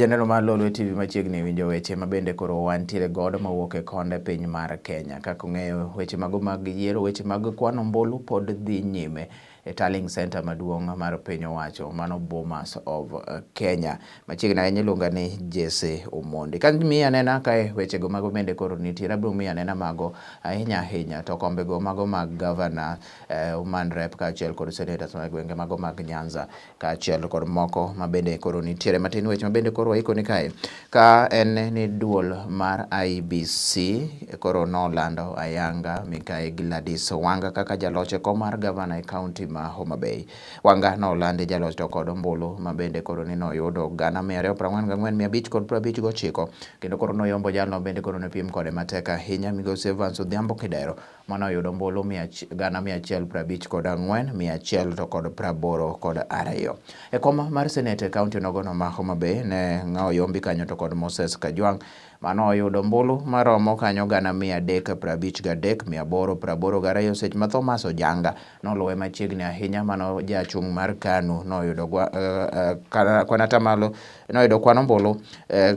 janeno mar Lolwe TV machiegni winjo weche mabende koro wantiere godo mawuok e konde piny mar Kenya. Kaka ung'eyo weche mago mag yiero, weche mag kwano ombulu pod dhi nyime e Tallying Center maduong' mar piny owacho, mano Bomas of Kenya. Machiegni ahinya iluonga ni Jesse Omondi. Ka miya anena kae weche go mago bende koro nitiere, abiro miya anena mago ahinya to kombe go mago mag governor, Human Rep kaachiel kod senators mag gwenge mago mag Nyanza kaachiel kod moko mabende koro nitiere. Matin weche mabende koro waikoni kae ka en ni duol mar IBC koro nolando ayanga Mikae Gladys Wanga kaka jaloch e kom mar governor e county ma Homa Bay. Wanga nolandi jaloch to kod ombulu mabende koro ni noyudo gana 244,559 kendo koro noyombo jalno bende koro ne piem kode matek ahinya Migosi Evans Odhiambo Kidero manoyudo ombulu gana 154,182 to kod 82. E kom mar senate county nogono ma Homa Bay ne ng'oyombi kanyo to kod Moses Kajwang' mano oyudo ombulu maromo kanyo gana 353,882 seche ma Thomas Ojanga noluwe machiegni ahinya mano jachung' mar KANU noyudo kwanatamalo noyudo kwano ombulu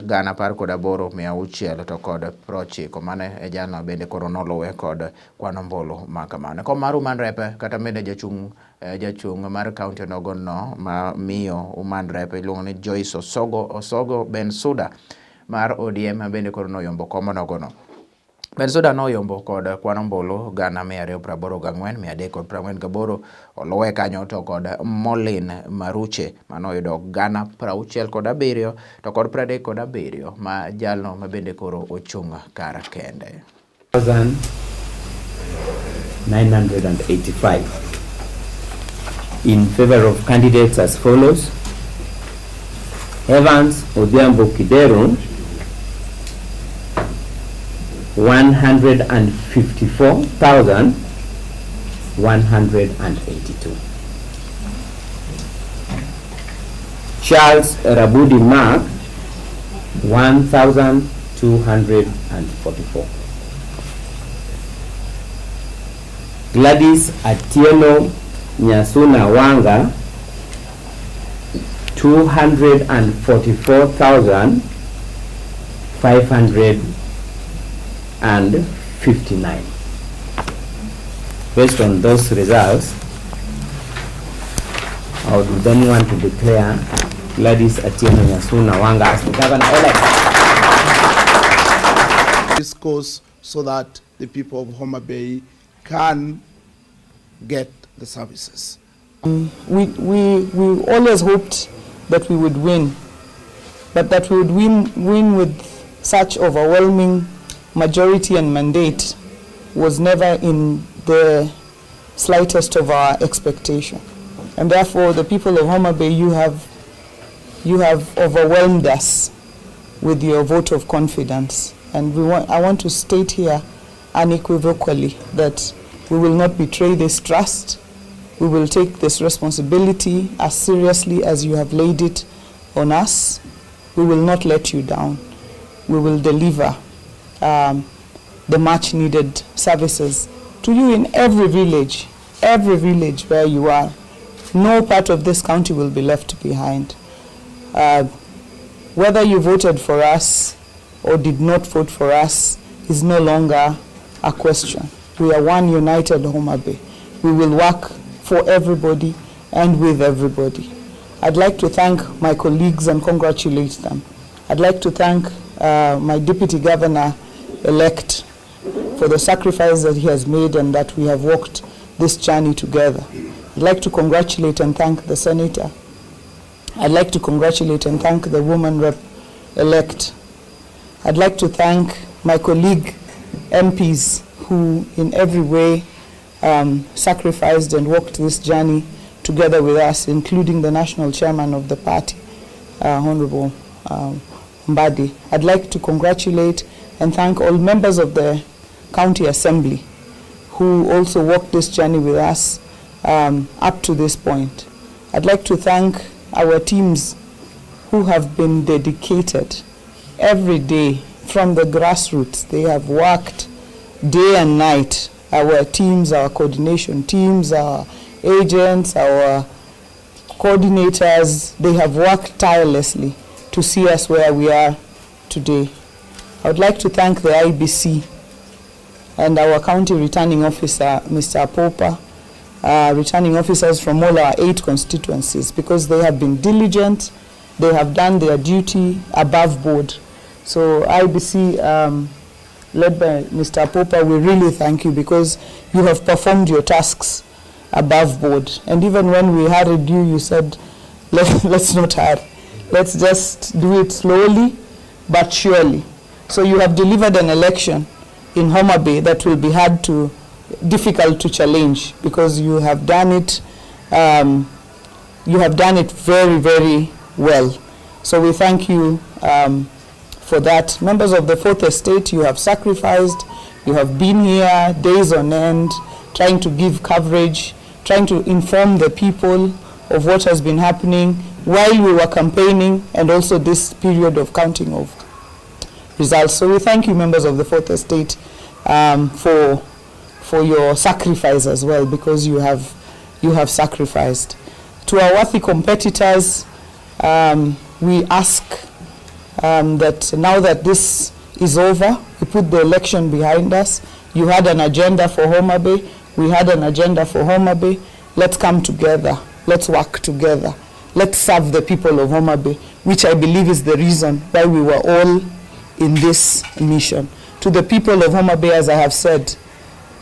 gana 18,600 to kod 90. Mane e jalno bende koro noluwe kod kwano ombulu makamano. Kom mar Human Rep kata bende jachung' mar county nogono ma miyo Human Rep iluongo ni Joyce Osogo Bensuda mar ODM bende koro noyombo komo nogono. Bensuda noyombo kod kwano ombulu gana 284,348 oluwe kanyo to kod Molin Maruche manoyudo gana 67 to kod 37 ma jalno mabende koro ochung' kar kende. 985 in favor of candidates as follows: Evans Odhiambo Kidero 154,182. Charles Rabudi Mark 1,244. Gladys Atieno Nyasuna Wanga 244,559. Based on those results, I would then want to declare Gladys Atieno Nyasuna Wanga as the governor-elect. This goes so that the people of Homa Bay can get the services. We always hoped that we would win, but that we would win with such overwhelming majority and mandate was never in the slightest of our expectation. And therefore, the people of Homa Bay, you have overwhelmed us with your vote of confidence. And I want to state here unequivocally that we will not betray this trust. We will take this responsibility as seriously as you have laid it on us. We will not let you down. We will deliver the much needed services to you in every village where you are. No part of this county will be left behind. Whether you voted for us or did not vote for us is no longer a question. We are one united Homa Bay. We will work for everybody and with everybody. I'd like to thank my colleagues and congratulate them. I'd like to thank my Deputy Governor-elect for the sacrifice that he has made and that we have walked this journey together. I'd like to congratulate and thank the Senator. I'd like to congratulate and thank the Woman Rep-elect. I'd like to thank my colleague MPs who in every way sacrificed and walked this journey together with us, including the national chairman of the party, Honorable Mbadi. I'd like to congratulate and thank all members of the County Assembly who also walked this journey with us up to this point. I'd like to thank our teams who have been dedicated every day from the grassroots. They have worked day and night. Our teams, our coordination teams, our agents, our coordinators, they have worked tirelessly to see us where we are today. I would like to thank the IBC and our county returning officer, Mr. Popa, returning officers from all our 8 constituencies, because they have been diligent, they have done their duty above board. So IBC, led by Mr. Popa, we really thank you, because you have performed your tasks above board. And even when we hurried you, you said, let's not hurry. Let's just do it slowly but surely. So you have delivered an election in Homa Bay that will be difficult to challenge, because you have done it very, very well. So we thank you for that. Members of the Fourth Estate, you have sacrificed, you have been here days on end, trying to give coverage, trying to inform the people of what has been happening while we were campaigning, and also this period of counting of results. So we thank you, members of the Fourth Estate, for your sacrifice as well, because you have sacrificed. To our worthy competitors, we ask that now that this is over, we put the election behind us. You had an agenda for Homa Bay, we had an agenda for Homa Bay. Let's come together, let's work together, let's serve the people of Homa Bay, which I believe is the reason why we were all in this mission. To the people of Homa Bay, as I have said,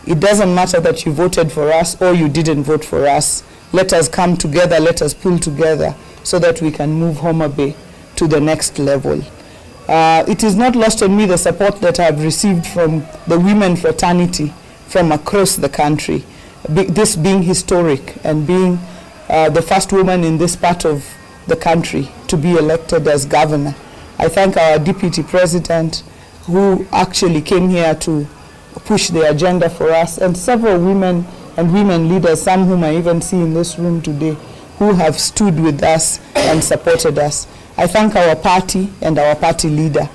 it doesn't matter that you voted for us or you didn't vote for us. Let us come together, let us pull together, so that we can move Homa Bay to the next level. It is not lost on me the support that I have received from the women fraternity from across the country. This being historic, and being the first woman in this part of the country to be elected as governor. I thank our deputy president, who actually came here to push the agenda for us, and several women and women leaders, some whom I even see in this room today, who have stood with us and supported us. I thank our party and our party leader,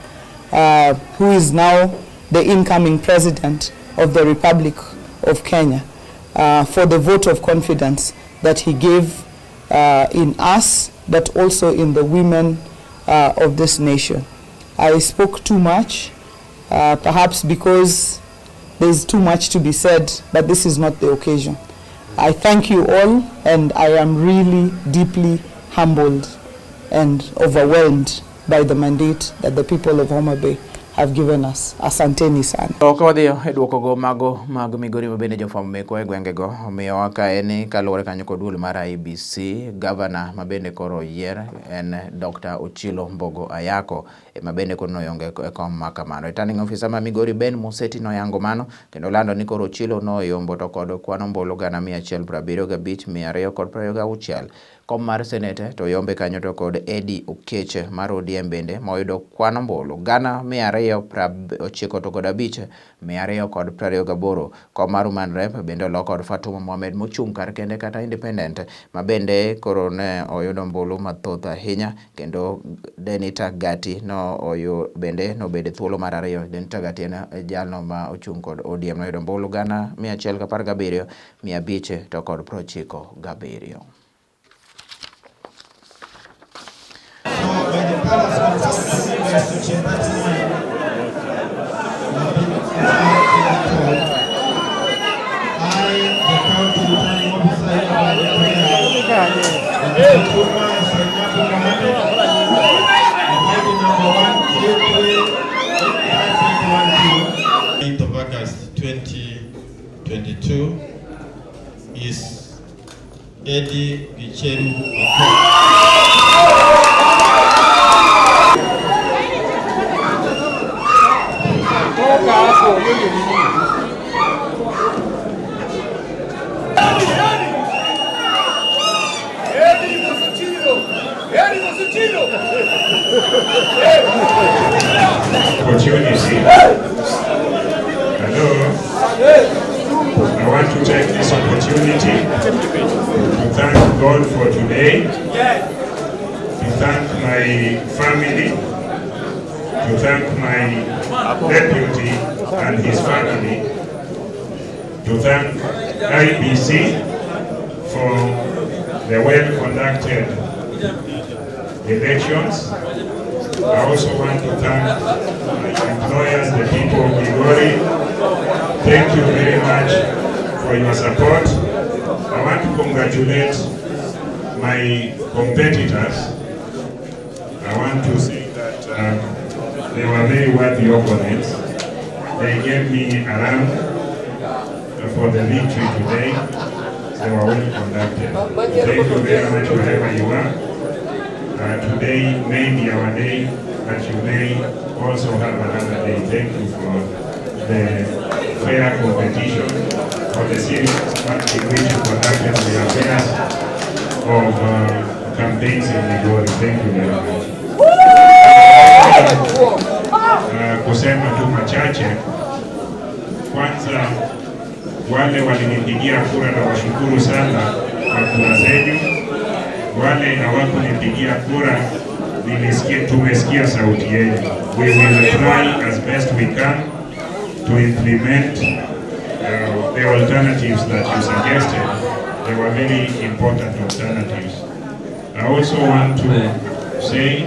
who is now the incoming president of the Republic of Kenya, for the vote of confidence that he gave in us, but also in the women of this nation. I spoke too much, perhaps because there's too much to be said, but this is not the occasion. I thank you all, and I am really deeply humbled and overwhelmed by the mandate that the people of Homa Bay have given us. Asanteni sana. Okodhiyo e duoko go mago mag migori mabende jofwambo meko e gwengego, omiyo waka eni kaluwore kanyo kod duol mar IBC, gavana mabende koro oyier en Dr. Ochilo Mbogo Ayako, mabende koro noyonge e kom makamano. Returning officer ma Migori Ben Museti noyango mano, kendo lando ni koro Ochilo noyombo to kod kwano ombulu 175,226. Kom mar senete to yombe kanyo to kod Eddie Okeche mar ODM bende moyudo kwano ombulu 295,228. Kom mar Human Rep bende olo kod Fatuma Mohamed mochung' kar kende kata independent, mabende koro ne oyudo ombulu mathoth ahinya, kendo Denita Gati bende nobede thuolo mar ariyo. Denita Gati en jalno ma ochung' kod ODM, noyudo ombulu 117,597. Of August 2022 is Eddie Gicheru. Opportunity. Hello. I want to take this opportunity to thank God for today, to thank my family, to thank my deputy and his family, to thank IBC for the well-conducted elections, I also want to thank my employers, the people of Migori. Thank you very much for your support. I want to congratulate my competitors. I want to say that they were very worthy opponents. They gave me a run for the victory today. They were well conducted. Thank you very much wherever you are. Today may be our day, but you may also have another day. Thank you for the fair competition, for the serious part in which you conducted the affairs of campaigns in Migori. Thank you very much. Kusema tu machache. Kwanza, wale walinipigia kura na washukuru sana kwa kura zenu. Wale hawakunipigia kura, tumesikia sauti yenu. We will try as best we can to implement the alternatives that you suggested. They were very important alternatives. I also want to say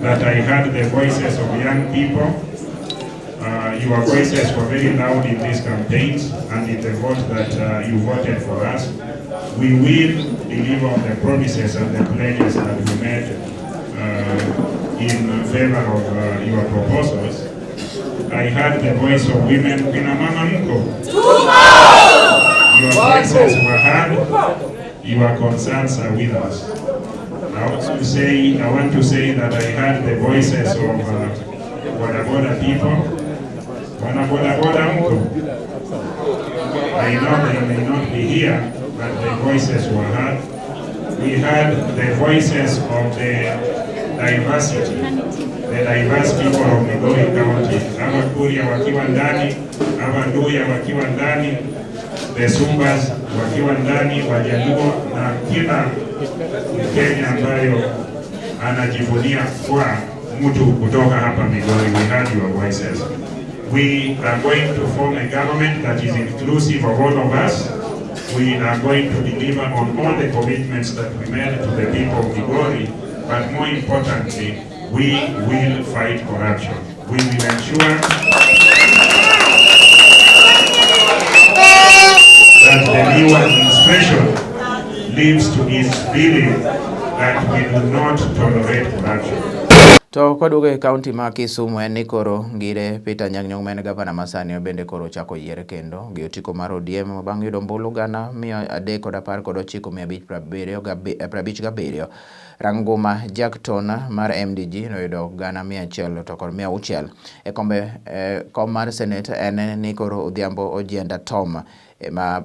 that I heard the voices of young people. Your voices were very loud in these campaigns and in the vote that you voted for us. We will deliver on the promises and the pledges that we made in favor of your proposals. I heard the voice of women. Kina mama mko? Your voices were heard. Your concerns are with us. I want to say that I heard the voices of boda people. Boda mko? I know they may not be here, but the voices were heard. We heard the voices of the diversity, the diverse people of Migori County. Abakuria wakiwa ndani, Abaluya wakiwa ndani, the Sumbas wakiwa ndani, Wajaluo na kila Mkenya ambayo anajivunia kwa mtu kutoka hapa Migori. We heard your voices. We are going to form a government that is inclusive of all of us. We are going to deliver on all the commitments that we made to the people of Migori, but more importantly, we will fight corruption. We will ensure that the new administration lives to its billing that we do not tolerate corruption. To kwaduogo e kaunti ma Kisumu en ni koro ngire Peter Nyang'nyong' ma en gavana masani bende koro chako yiere kendo gi otiko mar ODM bang' yudo ombulu 310,557. Ranguma Jackton mar MDG noyudo 100 to kod 600. E kom mar Senate en ni koro Odhiambo Ojienda Tom ma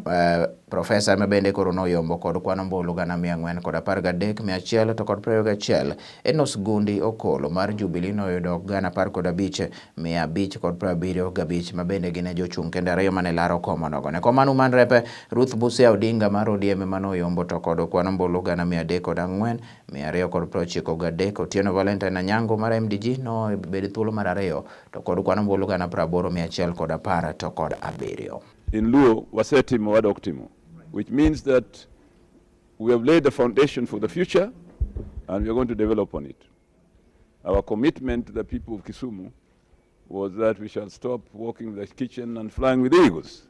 profesa ma bende koro noyombo kod kwan ombulu 413,100 to kod 21. Enos Gundi Okolo mar Jubilee noyudo 15,575 ma bende gine jochung' kendo ariyo mane laro komo nogo. Ne komano man repe Ruth Busia Odinga mar ODM manoyombo to kod kwan ombulu 304,293. Otieno Valentine Anyango mar MDG no bedo thuolo mar ariyo to kod kwan ombulu 80,110 to kod 7. In Luo, wasetimo wadoktimo, which means that we have laid the foundation for the future and we are going to develop on it. Our commitment to the people of Kisumu was that we shall stop walking the kitchen and flying with eagles.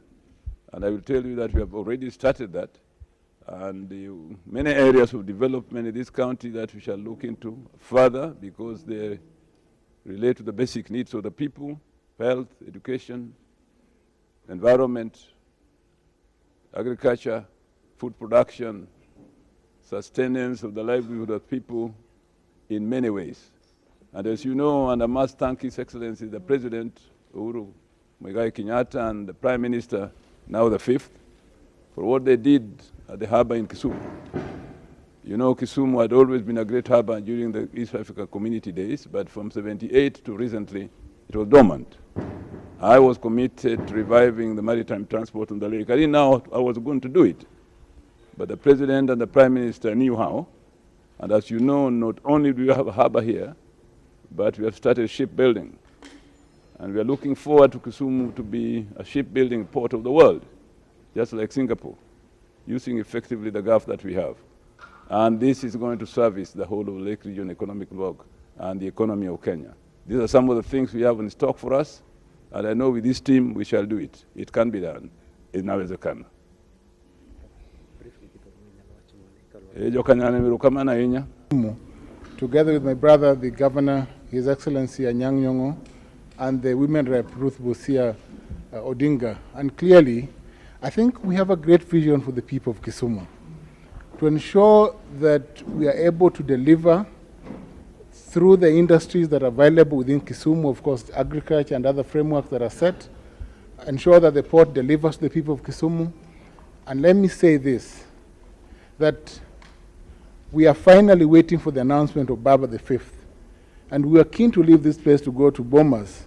And I will tell you that we have already started that. And many areas of development in this county that we shall look into further because they relate to the basic needs of the people, health, education, environment, agriculture, food production, sustenance of the livelihood of people in many ways. And as you know, and I must thank His Excellency the President, Uhuru Muigai Kenyatta, and the Prime Minister, now the 5th, for what they did at the harbour in Kisumu. You know, Kisumu had always been a great harbour during the East Africa Community days, but from '78 to recently, it was dormant. I was committed to reviving the maritime transport on the lake. I didn't know I was going to do it. But the President and the Prime Minister knew how. And as you know, not only do we have a harbour here, but we have started shipbuilding. And we are looking forward to Kisumu to be a shipbuilding port of the world, just like Singapore, using effectively the Gulf that we have. And this is going to service the whole of Lake Region economic bloc. and the economy of Kenya. These are some of the things we have in stock for us, and I know with this team we shall do it. It can be done. Inawezekana. Together with my brother, the Governor, His Excellency Anyang' Nyong'o, and the Women Rep Ruth Busia Odinga. And clearly, I think we have a great vision for the people of Kisumu to ensure that we are able to deliver through the industries that are available within Kisumu, of course, agriculture and other frameworks that are set, ensure that the port delivers to the people of Kisumu. And let me say this, that we are finally waiting for the announcement of Baba the Fifth. And we are keen to leave this place to go to Bomas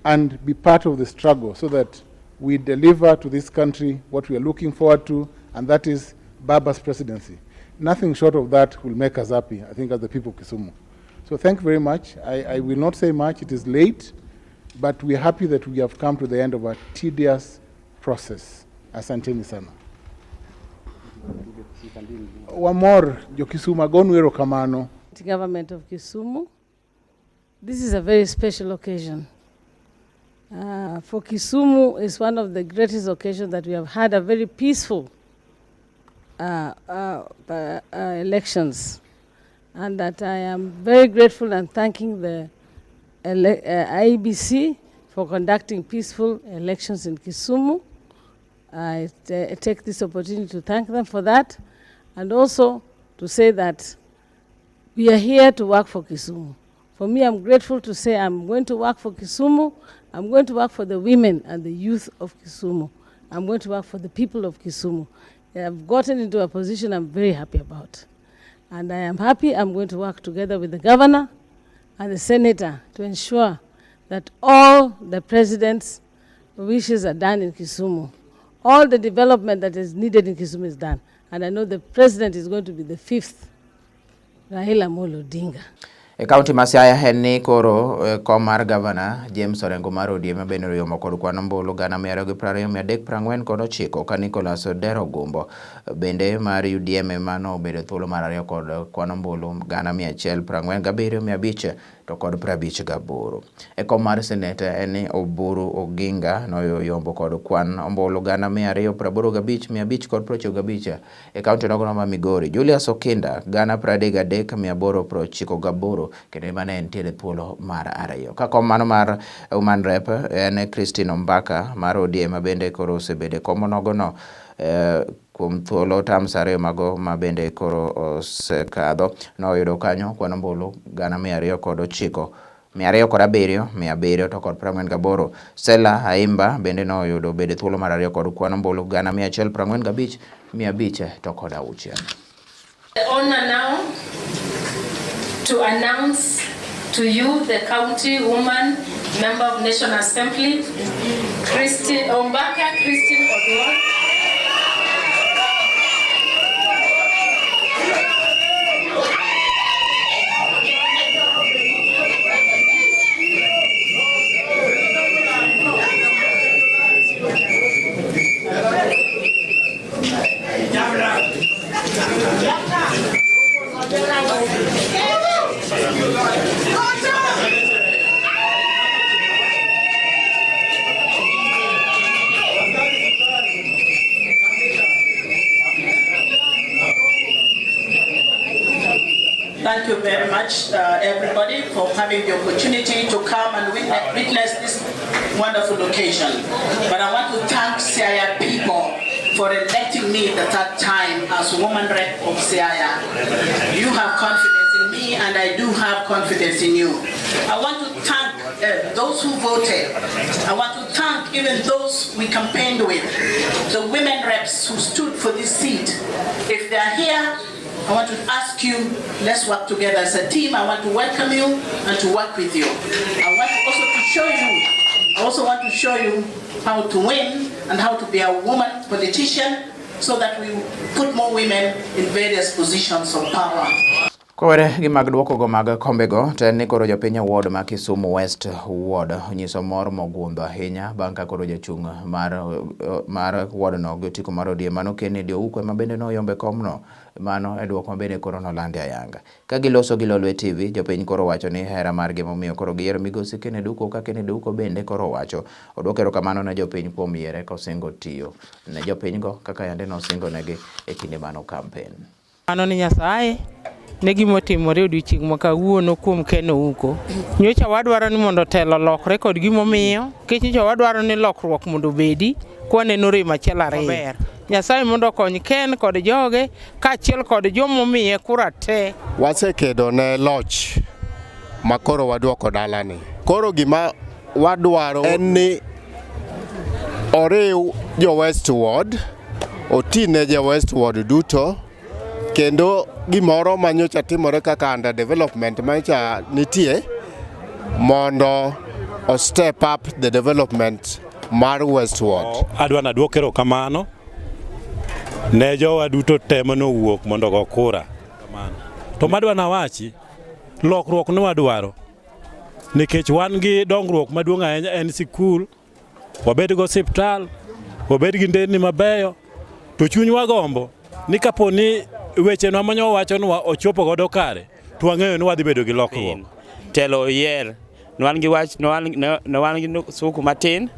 and be part of the struggle so that we deliver to this country what we are looking forward to, and that is Baba's presidency. Nothing short of that will make us happy, I think, as the people of Kisumu. So thank you very much. I will not say much, it is late, but we are happy that we have come to the end of a tedious process. Asanteni sana. Wamor jo Kisumu agonu erokamano. The government of Kisumu, this is a very special occasion. For Kisumu, is one of the greatest occasions that we have had a very peaceful elections, and that I am very grateful and thanking the IEBC for conducting peaceful elections in Kisumu. I take this opportunity to thank them for that, and also to say that we are here to work for Kisumu. For me, I'm grateful to say I'm going to work for Kisumu. I'm going to work for the women and the youth of Kisumu. I'm going to work for the people of Kisumu. I've gotten into a position I'm very happy about. And I am happy I'm going to work together with the governor and the senator to ensure that all the president's wishes are done in Kisumu. All the development that is needed in Kisumu is done. And I know the president is going to be the fifth, Raila Amolo Odinga. E kaunti ma Siaya henni koro kom mar gavana James Orengo mar ODM bende romo kod kwan ombulu 220,349 kod 9 ka Nicholas Odero Gumbo bende mar UDM mano obedo thuolo mar 2 kod kwan ombulu 147,500 to kod 58. E kom mar seneta eni Oburu Oginga noyombo kod kwan ombulu 285,500 kod 95 e kaunti nogono ma Migori. Julius Okinda 33,898 kendo mane entiere thuolo mar 2. Ka kom mano mar Woman Rep en Christine Ombaka mar ODM bende koro osebede kom nogono kuom thuolo tams 2 mago ma bende koro osekadho noyudo kanyo kwan ombulu 209,207 to kod 48. Stella Aimba bende noyudo bede thuolo mar 2 kod kwan ombulu 145,500 to kod 6. The honor now to announce to you the county woman member of National Assembly, Christine Ombaka, Christine Oduor. Thank you very much, everybody, for having the opportunity to come and witness this wonderful occasion. But I want to thank Siaya people for electing me the 3rd time as Woman Rep of Siaya. You have confidence in me, and I do have confidence in you. I want to thank those who voted. I want to thank even those we campaigned with, the women reps who stood for this seat. If they are here, I want to ask you, let's work together as a team. I want to welcome you and to work with you. I also want to show you how to win and how to be a woman politician so that we put more women in various positions of power. Kowere gi mag duoko go mag kombego to en ni koro jopiny ward ma Kisumu West Ward onyiso mor mogundho ahinya bang' ka koro jachung' mar ward no gotiko mar ODM mano Kennedy Duoko ema bende noyombe komno mano e duoko mabende koro nolandi ayanga. Ka giloso gi Lolwe TV, jopiny koro wacho ni hera margi momiyo koro giyiero migosi Kennedy Duoko ka Kennedy Duoko bende koro wacho oduoko erokamano ne jopiny kuom yiere kosingo tiyo ne jopiny go kaka yande nosingo negi e kinde mano campaign. Ano ni Nyasaye ne gima otimore odiochieng' ma kawuono kuom Kennedy Duoko. Nyocha wadwaro ni mondo telo lokre kod gima omiyo, nikech nyocha wadwaro ni lokruok mondo obedi kwaneno rem achiel ariyo. Nyasaye mondo okony Ken kod joge kaachiel kod joma omiye kura te. Wasekedo ne loch makoro waduoko dalani. Koro gima wadwaro en ni oriw jo Westward, otine jo Westward duto, kendo gimoro manyocha timore kaka under development manyocha nitie mondo o step up the development mar Westward. Adwa na duoko erokamano ne jowa duto temo nowuok mondo go kura kamano. To madwa na wachi lokruok ne wadwaro nikech wan gi dongruok maduong' ahinya en sikul, wabed go hospital, wabed gi nderni mabeyo, to chunywa gombo ni kapo ni weche no manyo wacho ni ochopo godo kare to wang'eyo ni wadhi bedo gi lokruok. Telo yier nwan gi wach nwan gi suku matin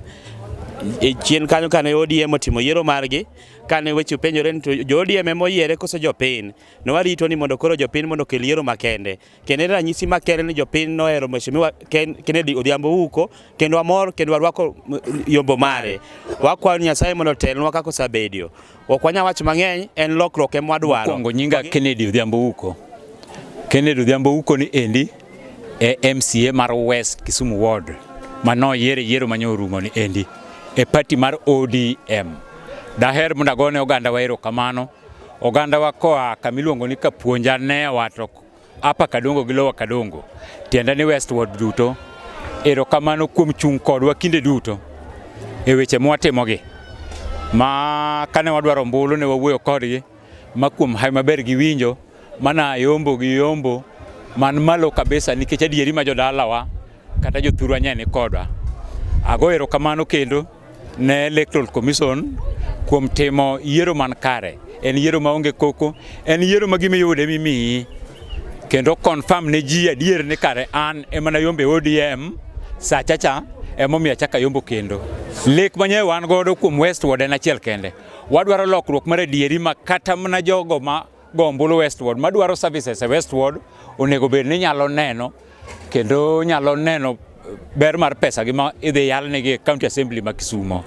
e chien kanyo kane ODM otimo yiero margi kane weche penjore ni to jo ODM emo yiere koso jopiny no warito ni mondo koro jopiny mondo kel yiero makende kendo ranyisi makende ni jopiny nohero mheshimiwa Kennedy Duoko kendo amor kendo warwako yombo mare wakwa Nyasaye mondo telnwa kaka osabedio ok wanya wach mang'eny en lokruok ema wadwaro. Kongo nyinga Kennedy Duoko. Kennedy Duoko ni endi e MCA mar West Kisumu Ward mano yiero manyo rumo ni endi e party mar ODM. Daher mondo agone oganda wa erokamano, oganda wa koa kamiluongo ni Kapuonja ne wato apa Kadongo gi Lower Kadongo tiende ni Westward duto erokamano kuom chung' kodwa kinde duto e weche mwatimogi ma kane wadwaro ombulu ne wawuoyo kodgi ma kuom hai maber gi winjo mana yombo gi yombo man malo kabisa nikech adieri ma jodalawa kata jothurwa nyane kodwa. Ago erokamano kendo ne Electoral Commission kuom timo yiero man kare. En yiero maonge koko, en yiero ma gima yude mimiyi kendo confirm ne ji adier ni kare an emana yombe ODM sachacha emomiyo chaka yombo kendo. Lek manye wan godo kuom Westward en achiel kende. Wadwaro lokruok mar adieri ma kata mana jogo ma gombulu Westward madwaro services e Westward onego bed ni nyalo neno kendo nyalo neno ber mar pesa gima idhi yalnegi County Assembly ma Kisumu.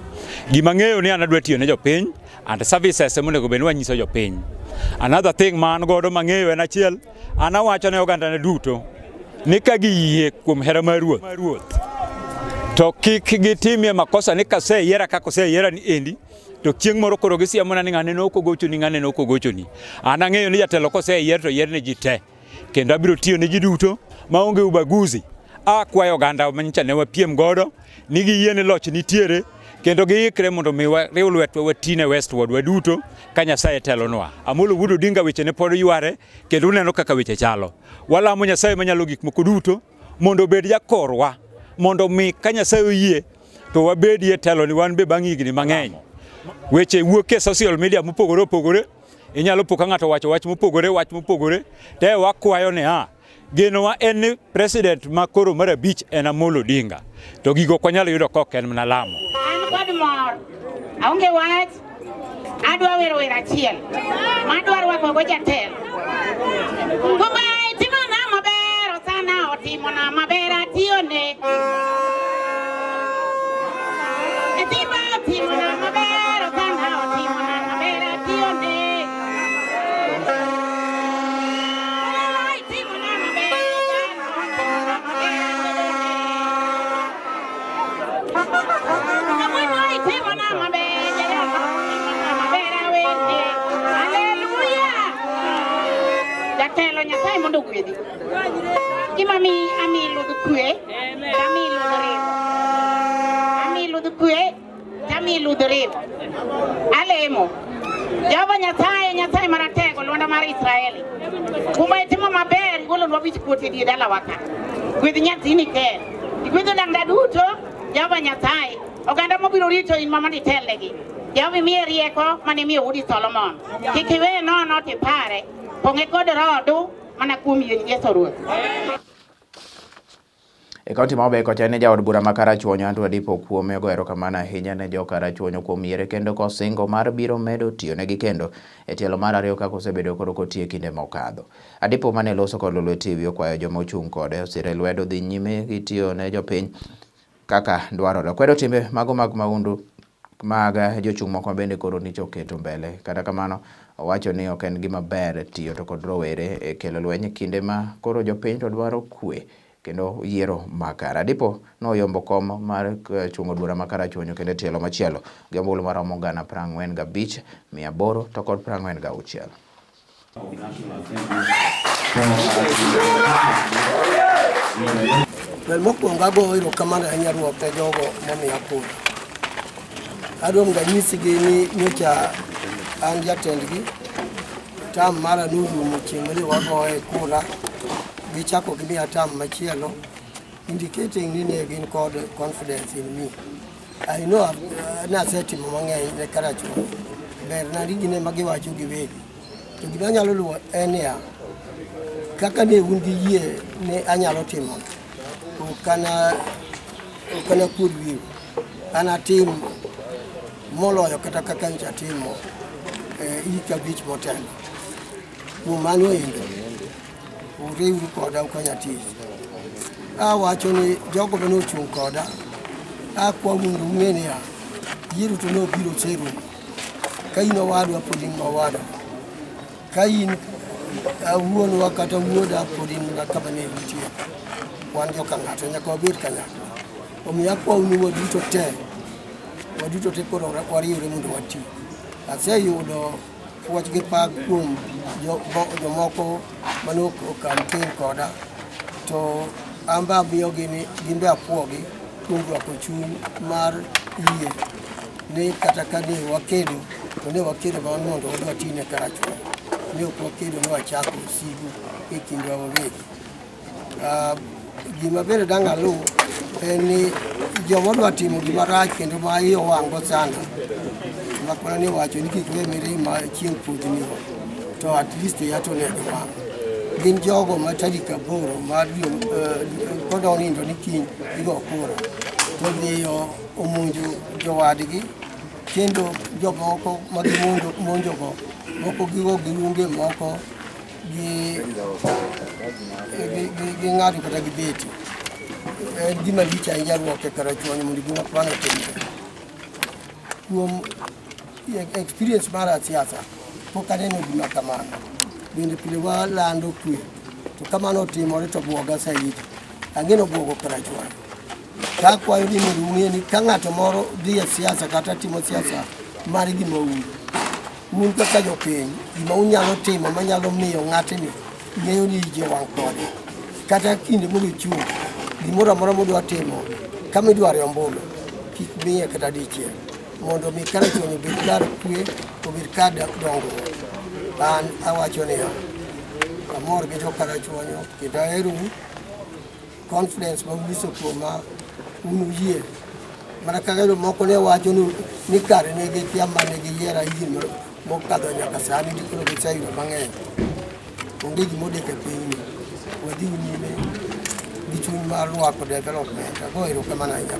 Gima ng'eyo ni an adwa tiyo ne jopiny and services monego bed ni wanyiso jopiny. Another thing man godo mang'eyo en achiel an awacho ne oganda ne duto ni ka giyie kuom hera mar ruoth to kik gitimie makosa ni kaseyiera kaka oseyiera ni endi to chieng' moro koro gisiamona ni ng'ane nokogochoni ng'ane nokogochoni. An ang'eyo ni jatelo koseyier to yier ne ji te kendo abiro tiyo ne ji duto maonge ubaguzi. Akwayo oganda manyicha ne wapiem godo ni giyie ni loch nitiere kendo giikre mondo mi riw lwetwa watine Westward waduto ka Nyasaye telonwa. Amolo Wuod Odinga weche ne pod yware kendo uneno kaka weche chalo. Walamo Nyasaye manyalo gik moko duto mondo bed jakorwa mondo mi ka Nyasaye oyie to wabedie telo ni wan be bang' higni mang'eny. Weche wuok e social media mopogore opogore inyalo po ka ng'ato wacho wach mopogore te wakwayo ni genowa en ni president ma koro mar abich en Amolo Odinga to gigo kwanyalo yudo kok en mana lamo. An kod mor aonge wach adwa wero achiel madwaro wako go jatelo kubai timo na maber sana otimo na maber atione timo na maber sana otimo na maber atione Jatelo Nyasaye mondo gwedhi gima mi amilu kwe amilu kwe amilu rewo alemo Jehova Nyasaye maratego Lwanda mar Israeli. Kuma itimo maber golo wabich kuote di dala waka. Gwedh nyathini ker. Gwedho danga duto Jehova Nyasaye. Oganda mobiro rito in mama ditelnegi. Jehova miye rieko mane miyo Udi Solomon. Kik iwe nono tipare. Pong'e kod rodu mana kuom yien Yesu Ruoth. E kaunti ma Homabay kocha ne jaod bura ma Karachuonyo Andrew Adipo Kuome ogo erokamano ahinya ne jo Karachuonyo kuom yiere kendo kosingo mar biro medo tiyonegi kendo e tielo mar ariyo kaka osebedo koro kotiyo kinde mokadho. Adipo mane loso kod Lolwe TV okwayo joma ochung' kode osire lwedo dhi nyime gi tiyo ne jopiny kaka dwarore. Kwedo timbe mago mag mahundu mag jochung' moko bende koro nicho keto mbele. Kata kamano owacho ni ok en gima ber tiyo to kod rowere e kelo lweny kinde ma koro jopiny to dwaro kwe kendo yiero makare. Adipo noyombo kom mar chungo bura ma Karachuonyo kendo tielo machielo gi ombulu maromo 45,800 to kod 46. Mokwongo ago erokamano ahinya ruoth ne jogo momiya kura. Adwaro ng'anyisigi ni nyocha an jatendgi tam mara norumo chieng' mane wagoye kura gichako gimiya tam machielo indicating ni ne gin kod confidence in me. I know nasetimo mang'eny ne Karachuonyo. Ber nadi gine ma giwacho giwegi. To gima nyalo luwo en ya kaka ne un gi yie ne anyalo timo. Okana kuod wiu. Anatim moloyo kata kaka ncha timo hika bich motelo. Mano endo. Uriuru koda ukonya tich. Awacho ni jogo bende ochung' koda. Akwa mundu ung'eni ya. Yiero to nobiro seru. Ka in owadwa pod in owadwa. Ka in wuonwa kata wuoda pod in kama ne nitie. Wan joka ng'ato nyaka wabed kanyakla. Omiyo akwau ni waduto te koro wariwre mondo wati. Aseyudo puoch gi pak kuom jomoko mane campaign koda to amba miyogi ni gimbe apuogi kuom rwako chuny mar yie ni kata ka ne wakedo to ne wakedo mondo wadwa tine Karachuonyo. Ne ok wakedo ni wachako sigu e kindwa wawegi. Gima bende dang' alu en ni joma dwa timo gima rach kendo ma iye owang'go sana makwana ni wacho ni kik we mirima chieng' pudhni to at least yato ne wang'. Gin jogo ma tarik 8 mar kodonindo ni kiny igo kura to dhiyo omonjo jowadgi kendo jomoko ma gimonjogo moko gigo giunge moko gi ng'ado kata gi beti. En gima lich ahinya ruoth e Karachuonyo mondo gima kwano timre. Kuom experience mar siasa pok aneno gima kamano. Bende pile walando kwe. To kamano otimore to buoga saidi. Ang'eno buogo Karachuonyo. Ka akwayo ni mondo ung'e ni ka ng'ato moro dhi e siasa kata timo siasa mar gima un kaka jopiny gima unyalo timo manyalo miyo ng'atni ng'eyo ni ji wang' kode. Kata kinde mogichung' gimoro amora modwa timo kama idwaro ombulu kik miye kata dichiel mondo mi Karachuonyo obed kar kwe obed kar dongruok. An awacho ni amor gi jo Karachuonyo kendo ahero confidence ma unyiso kuoma un uyie mana kaka moko ne wacho ni kare ne gikia mane giyiera higni mokadho nyaka sani dikoro giseyudo mang'eny. Onge gimodek e pinyni. Wadhi nyime gi chuny mar rwako development. Ago erokamano ahinya.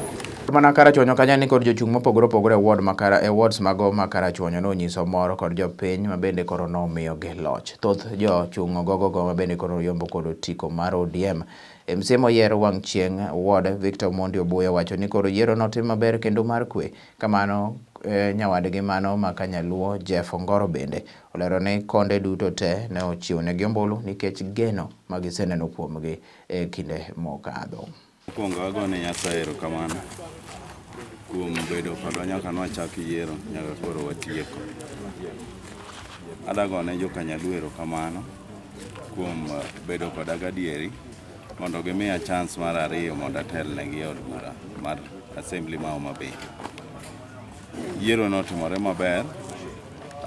Mana Karachuonyo kanyo ni kod jochung' mopogore opogore e wards mago ma Karachuonyo nonyiso moro kod jopiny ma bende koro nomiyogi loch. Thoth jochung' gogo ma bende koro yombo kod otiko mar ODM. MCA moyiero wang' chieng' ward Victor Mondi Obuya wacho ni koro yiero notim maber kendo mar kwe. Kamano nyawadgi mano ma Kanyaluo Jeff Ngoro bende olero ni konde duto te ne ochiwo negi ombulu nikech geno magiseneno kuomgi e kinde mokadho. Mokwongo agone Nyasaye erokamano kuom bedo kodwa nyaka nwachak yiero nyaka koro watieko. Adagone jo Kanyaluo erokamano kuom bedo koda gadieri mondo gimiya chance mar ariyo mondo atelnegi od bura mar Assembly ma Homabay. Yiero notimore maber.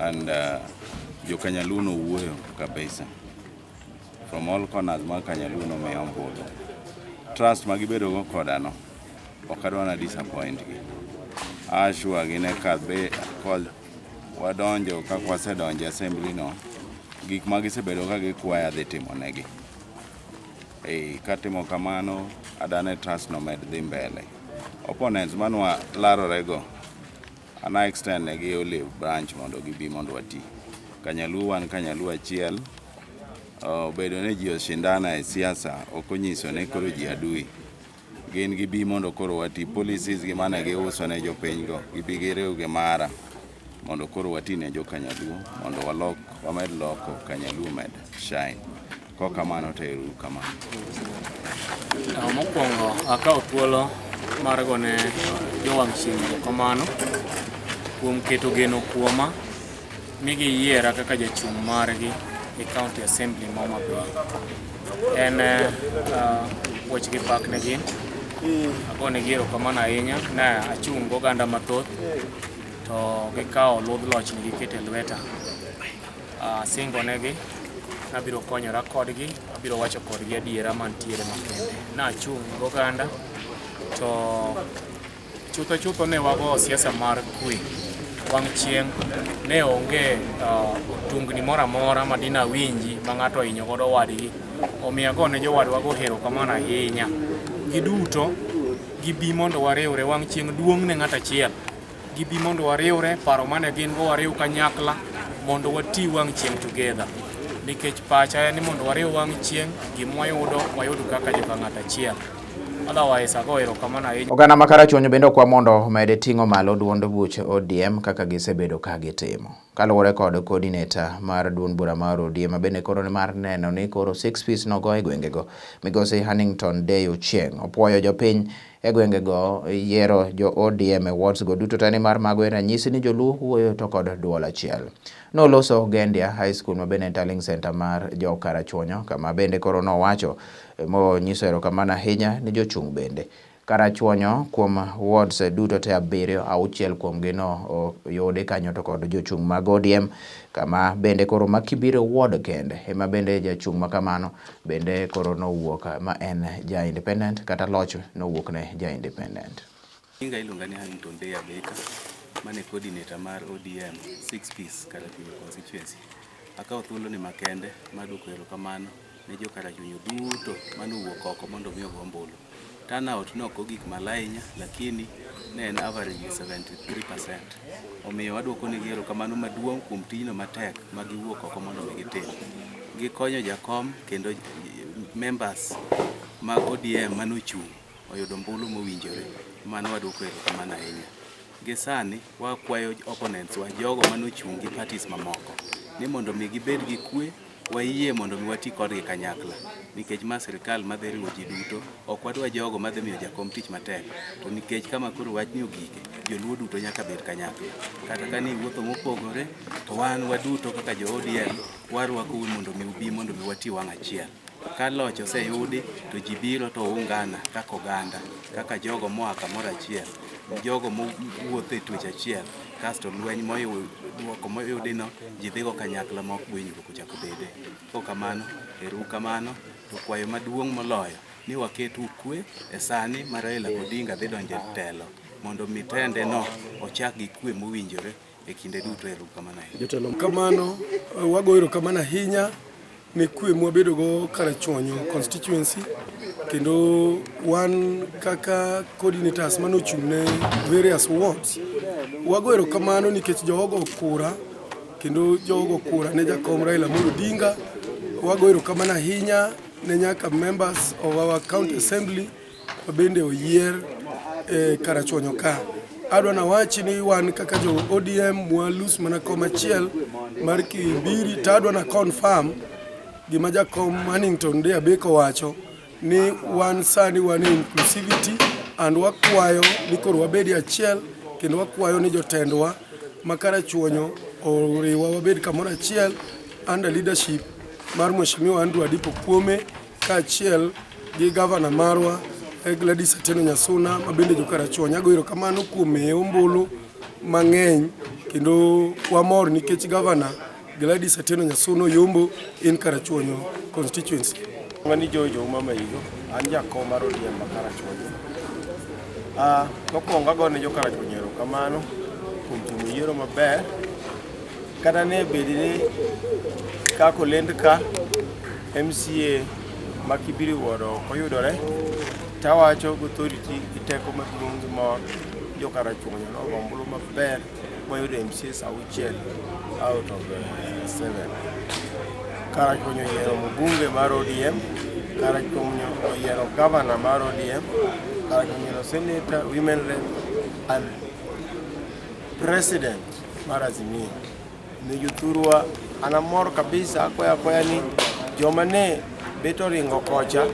and jo Kanyaluno wuoyo kabisa. From all corners ma Kanyaluno me ombulu. Trust magibedo go kodano. Okadwana disappoint gi. Ashwa gine kadbe kod wadonjo ka kwasedonjo assembly no. Gik magisebedo ka gikwaya dhi timo negi. Katimo kamano adane trust no med dhi mbele. Opponents manwa larorego ana extend negi olive branch mondo gibi mondo wati. Kanyalu wan Kanyalu achiel. Bedo ne ji oshindana e siasa okonyiso ne koro ji adui. Gin gibi mondo koro wati policies gi mane giuso ne jopiny go gibi girew gi mara mondo koro wati ne jo Kanyalu mondo wamed loko Kanyalu med shine. Kamano to eru kamano. Mokwongo akawo thuolo mar gone jowang' chieng' kamano kuom keto geno kuoma mi giyiera kaka jachung' margi e County Assembly ma Homa Bay. En wach gi pak ne gin. Agone Yiero kamano ahinya na achung' goganda mathoth to gikawo ludh loch ni giketo e lweta. Singo negi abiro konyora kodgi, abiro wacho kodgi adiera mantiere makende. Nachung' goganda to chutho ne wago siasa mar kwe. Wang' chieng' ne onge tungni moro amora ma dina winji ma ng'ato hinyo godo wadgi. Omiyo agone jowadwa go erokamano ahinya. Giduto gibi mondo wariwre, wang' chieng' duong' ne ng'ato achiel. Gibi mondo wariwre, paro mane gin go wariw kanyakla mondo wati wang' chieng' together. Nikech pacha en ni mondo wariw wang' chieng' gima wayudo kaka joka ng'ato achiel. Otherwise ago erokamano ahinya. Oganda ma Karachuonyo bende kwa mondo med ting'o malo duond buch ODM kaka gisebedo ka gitimo. Kaluwore kod coordinator mar duond bura mar ODM bende koro mar neno ni koro 6 piece nogo e gwengego. Migosi Huntington Day Ochieng' opwoyo jopiny e gwengego yiero jo ODM e wards go duto tani mar mago ranyisi ni joluo wuoyo to kod duol achiel. Noloso Gendia High School ma bende Tallying Center mar jo Karachuonyo kama bende koro nowacho mo nyiso erokamano ahinya ni jochung' bende Karachuonyo kuom wards duto te 7 6 kuom gino yode kanyo to kod jochung' mag ODM kama bende koro makibiro ward kende ema bende jachung' makamano bende koro nowuok ma en ja independent kata loch nowuok ne ja independent. Inga iluonga ni Huntington Day Abeka mane coordinator mar ODM 6 piece Karachuonyo constituency. Akawo thuolo ni makende maduoko erokamano ne jo Karachuonyo duto manowuok oko mondo mi ogo ombulu. Turnout noko gik malainya lakini ne en average 73%. Omiyo waduoko negi erokamano maduong' kuom tijno matek ma giwuok oko mondo gitim. Gikonyo jakom kendo members mag ODM manochung' oyudo ombulu mowinjore. Mano waduoko erokamano ahinya. Gisani wakwayo opponents wa jogo manochung' gi parties mamoko ni mondo mi gibed gi kwe wayie mondo mi wati kodgi kanyakla nikech ma sirikal madhi riwo ji duto ok wadwa jogo madhi miyo jakom tich matek to nikech kama koro wach ni ogike joluo duto nyaka bed kanyakla kata ka ni wuotho mopogore to wan waduto kaka jo ODM warwako mondo mi ubi mondo mi wati wang' achiel. Ka loch oseyudi to ji biro to ungana kaka oganda kaka jogo moa kamoro achiel jogo mowuotho e twech achiel kasto lweny moyudino ji dhigo kanyakla ma ok gwenyruok ochako bede. Kamano erokamano to kwayo maduong' moloyo ni waketu kwe e sani ma Raila Odinga dhi donjo e telo mondo mitende no ochak gi kwe mowinjore e kinde duto. Erokamano. Kamano wago erokamano ahinya ne kwe mwabedo go Karachuonyo constituency kendo wan kaka coordinators manochung' ne various wards wago erokamano nikech jogo kura kendo jogo kura ne jakom Raila Odinga. Wago erokamano ahinya ne nyaka members of our county assembly bende oyier Karachuonyo ka. Adwa na wachi ni wan kaka jo ODM mwalus mana kom achiel mar Kibiri to adwa na confirm gima jakom Huntington Day Abeka wacho ni wan sani wan inclusivity and wakwayo ni koro wabedi achiel kendo wakwayo ni jotendwa ma Karachuonyo oriwa wabed kamoro achiel under leadership mar Mheshimiwa Andrew Adipo Kuome ka achiel gi governor marwa Gladys Atieno Nyasuna mabende jo Karachuonyo. Ago erokamano kuom miye ombulu mang'eny kendo wamor nikech gavana Gladys Atieno Nyasuno yombo in Karachuonyo constituency. Ngani Jojo mama higo an jakom mar ODM ma Karachuonyo. Mokwongo agone jo Karachuonyo kamano kuom timo yiero maber kata ne bedni kako lend ka MCA ma Kibiri Wuoro oyudore tawacho authority iteko maduong' ma jo Karachuonyo no ombulu maber moyudo MCA auchiel out of 7. Karachuonyo yiero mbunge mar ODM, Karachuonyo yiero governor mar ODM, Karachuonyo yiero senator, women rep and president mar Azimio. Ne jothurwa anamor kabisa akwaya ni joma ne beto ringo kocha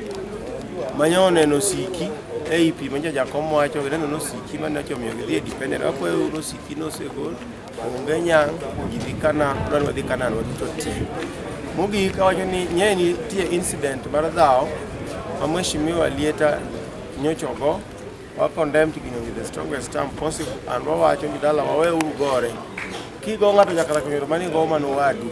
manyo neno siki AP manja jakom wacho neno siki mane ochomiyo gidhi independent akwayo no siki no segol onge nyang gidhikana dwa dhikana no duto te mogik awacho ni nyeni tie incident mar dhao mamheshimiwa Lieta nyochogo wa condemn tiginyo with the strongest term possible and wawacho ni dala wawe urugore kigo ng'ato nyaka kunyo mani go mano wadu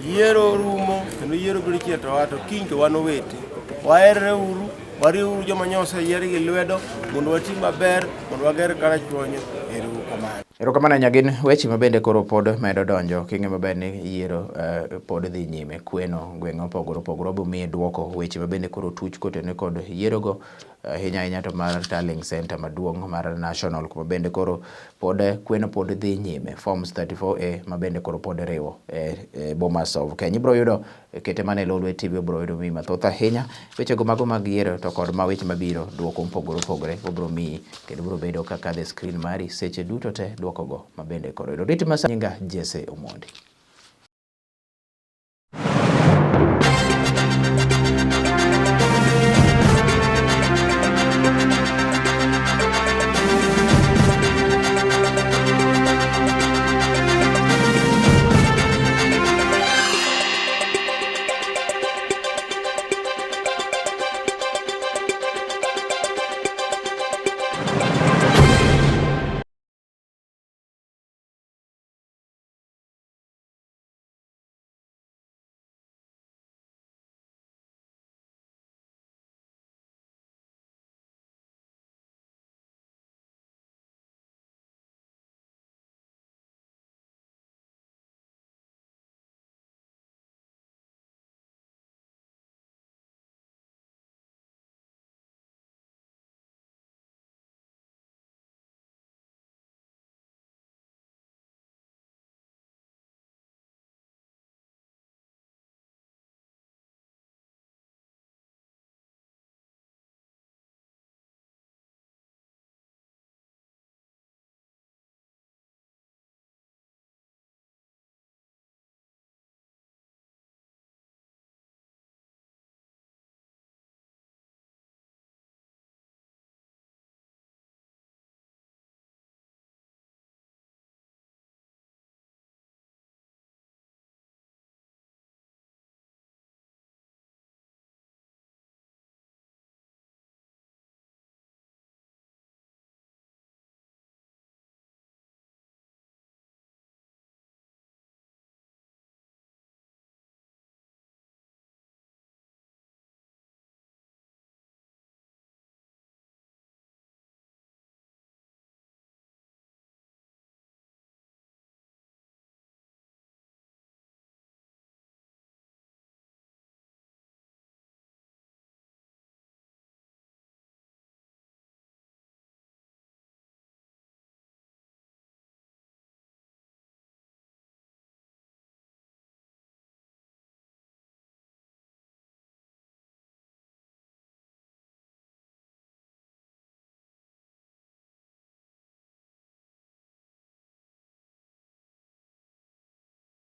yiero rumo kendo yiero biro chieto wato kiny to wano wete waerre uru wariuru joma nyose yier gi lwedo mondo watim maber mondo wager Karachuonyo Erokamano nyagin weche mabende koro pod medo donjo kinge maber ni yiero pod dhi nyime kweno gweng'o opogore obomiye duoko weche mabende koro tuch kotene kod yierogo ahinya to mar Tallying Center maduong' mar National kuma bende koro pod kweno pod dhi nyime forms 34A mabende koro pod riwo Bomas of Kenya. Ibro yudo kete mane Lolwe TV bro yudo mi mathoth ahinya wechego mago mag yiero to kod ma weche mabiro duoko opogore obro mi kendo bro bedo kaka the screen mari seche duto te duoko go mabende koro rit masanyinga Jesse Omondi.